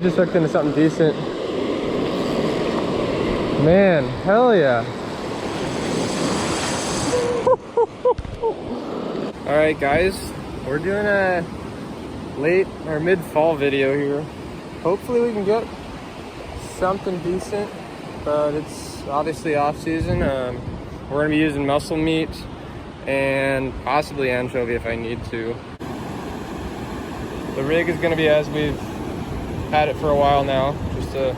Just hooked into something decent. Man, hell yeah. Alright guys, we're doing a late or mid-fall video here. Hopefully we can get something decent, but it's obviously off season. We're gonna be using mussel meat and possibly anchovy if I need to. The rig is gonna be as we've had it for a while now, just a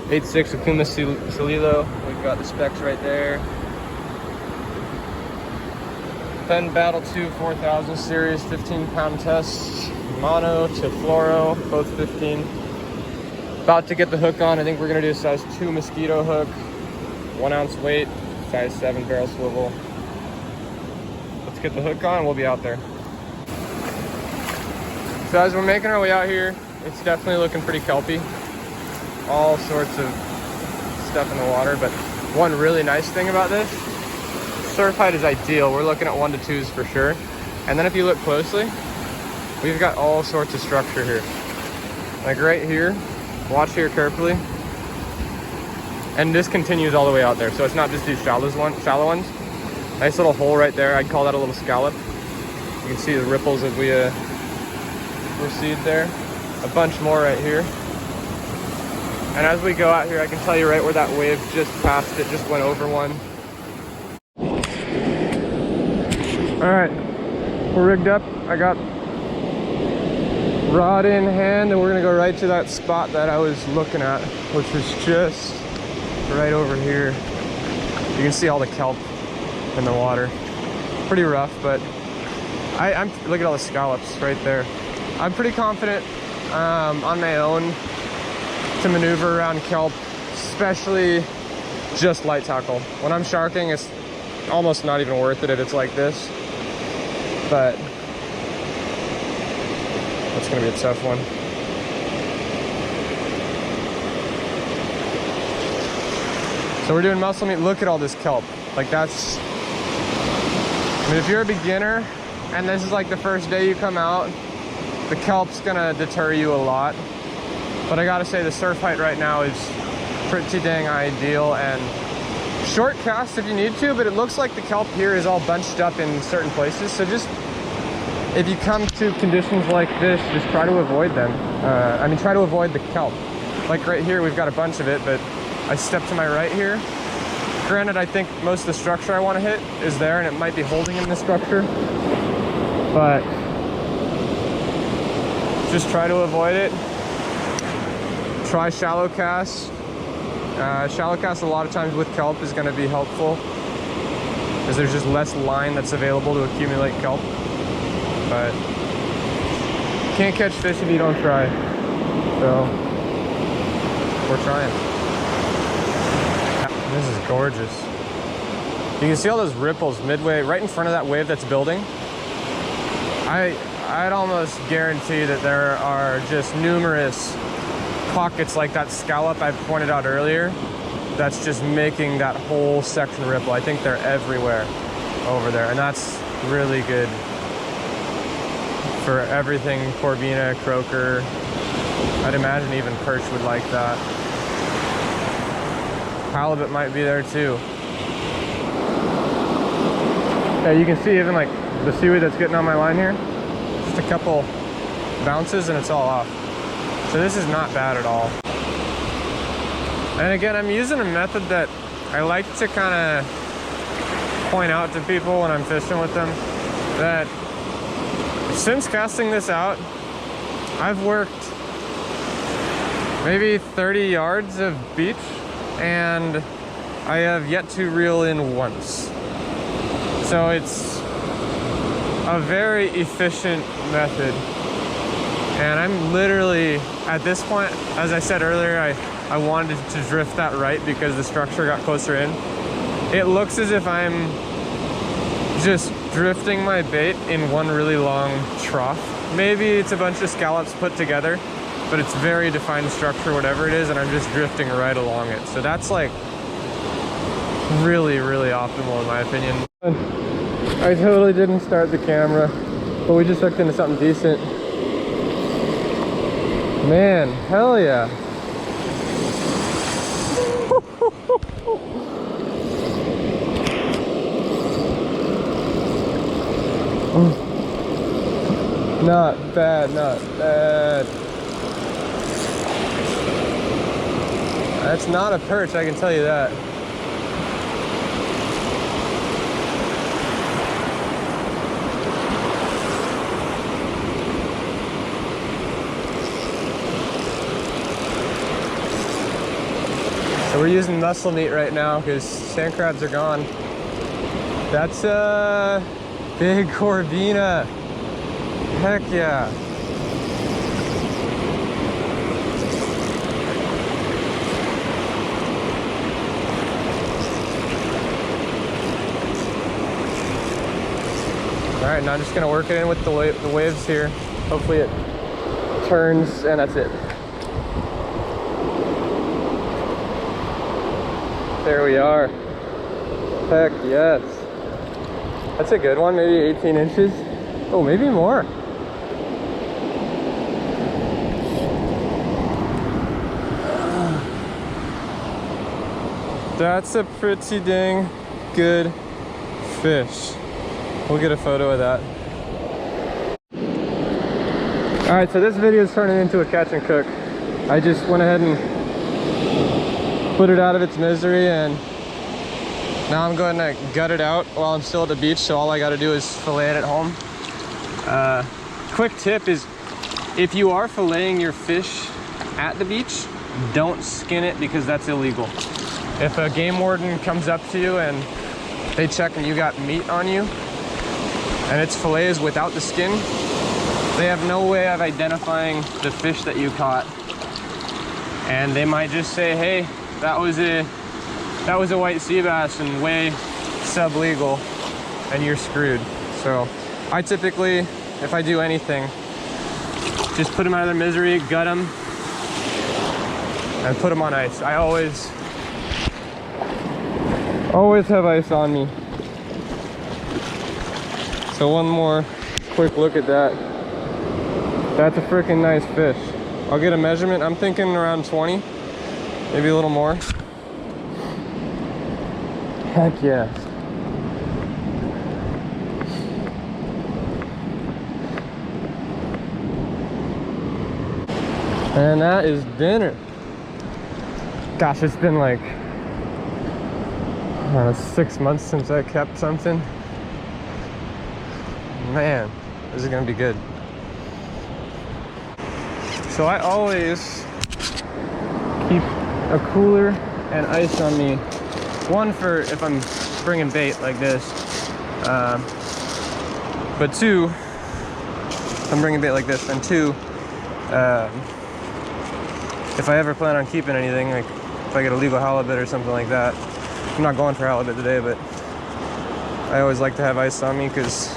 8.6 Akuma Salilo. We've got the specs right there. Penn Battle 2 4000 series, 15-pound tests, mono to fluoro, both 15. About to get the hook on. I think we're gonna do a size 2 mosquito hook, 1 ounce weight, size 7 barrel swivel. Let's get the hook on and we'll be out there. So as we're making our way out here, it's definitely looking pretty kelpy. All sorts of stuff in the water, but one really nice thing about this, surf height is ideal. We're looking at 1 to 2s for sure. And then if you look closely, we've got all sorts of structure here. Like right here, watch here carefully. And this continues all the way out there. So it's not just these shallow ones. Nice little hole right there. I'd call that a little scallop. You can see the ripples as we proceed there. A bunch more right here. And as we go out here, I can tell you right where that wave just passed it, just went over one. All right, we're rigged up. I got rod in hand and we're gonna go right to that spot that I was looking at, which was just right over here. You can see all the kelp in the water. Pretty rough, but I'm look at all the scallops right there. I'm pretty confident on my own to maneuver around kelp, especially just light tackle. When I'm sharking, it's almost not even worth it if it's like this, but that's gonna be a tough one. So we're doing mussel meat. Look at all this kelp. Like that's, I mean, if you're a beginner and this is like the first day you come out, the kelp's gonna deter you a lot. But I gotta say the surf height right now is pretty dang ideal, and short cast if you need to, but it looks like the kelp here is all bunched up in certain places. So just, if you come to conditions like this, just try to avoid them. I mean, try to avoid the kelp. Like right here, we've got a bunch of it, but I step to my right here. Granted, I think most of the structure I wanna hit is there, and it might be holding in the structure, but just try to avoid it. Try shallow cast. Shallow cast a lot of times with kelp is going to be helpful because there's just less line that's available to accumulate kelp. But you can't catch fish if you don't try. So we're trying. This is gorgeous. You can see all those ripples midway, right in front of that wave that's building. I'd almost guarantee that there are just numerous pockets like that scallop I pointed out earlier that's just making that whole section ripple. I think they're everywhere over there, and that's really good for everything Corbina, croaker. I'd imagine even perch would like that. Halibut might be there too. Yeah, you can see even like the seaweed that's getting on my line here, just a couple bounces and it's all off. So this is not bad at all. And again, I'm using a method that I like to kind of point out to people when I'm fishing with them, that since casting this out, I've worked maybe 30 yards of beach and I have yet to reel in once. So it's a very efficient method. And I'm literally, at this point, as I said earlier, I wanted to drift that right because the structure got closer in. It looks as if I'm just drifting my bait in one really long trough. Maybe it's a bunch of scallops put together, but it's very defined structure, whatever it is, and I'm just drifting right along it. So that's like really, really optimal in my opinion. I totally didn't start the camera, but we just hooked into something decent. Man, hell yeah. Not bad, not bad. That's not a perch, I can tell you that. So we're using mussel meat right now because sand crabs are gone. That's a big corvina. Heck yeah. All right, now I'm just gonna work it in with the waves here. Hopefully it turns, and that's it. There we are. Heck yes. That's a good one, maybe 18 inches. Oh, maybe more. That's a pretty dang good fish. We'll get a photo of that. All right, so this video is turning into a catch and cook. I just went ahead and put it out of its misery, and now I'm going to gut it out while I'm still at the beach, so all I got to do is fillet it at home. Quick tip is, if you are filleting your fish at the beach, don't skin it because that's illegal. If a game warden comes up to you and they check and you got meat on you, and its fillet is without the skin, they have no way of identifying the fish that you caught. And they might just say, hey, that was a white sea bass and way sub-legal, and you're screwed. So I typically, if I do anything, just put them out of their misery, gut them, and put them on ice. I always have ice on me. So one more quick look at that. That's a freaking nice fish. I'll get a measurement. I'm thinking around 20, maybe a little more. Heck yes. And that is dinner. Gosh, it's been like, I don't know, 6 months since I kept something. Man, this is gonna be good. So I always keep a cooler and ice on me. One, for if I'm bringing bait like this. But two, if I'm bringing bait like this, then two, if I ever plan on keeping anything, like if I get a legal halibut or something like that. I'm not going for halibut today, but I always like to have ice on me because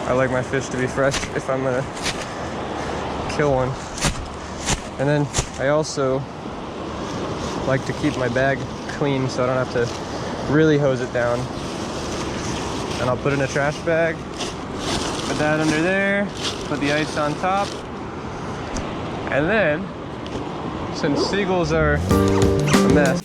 I like my fish to be fresh if I'm gonna kill one. And then I also like to keep my bag clean so I don't have to really hose it down. And I'll put it in a trash bag, put that under there, put the ice on top, and then, since seagulls are a mess,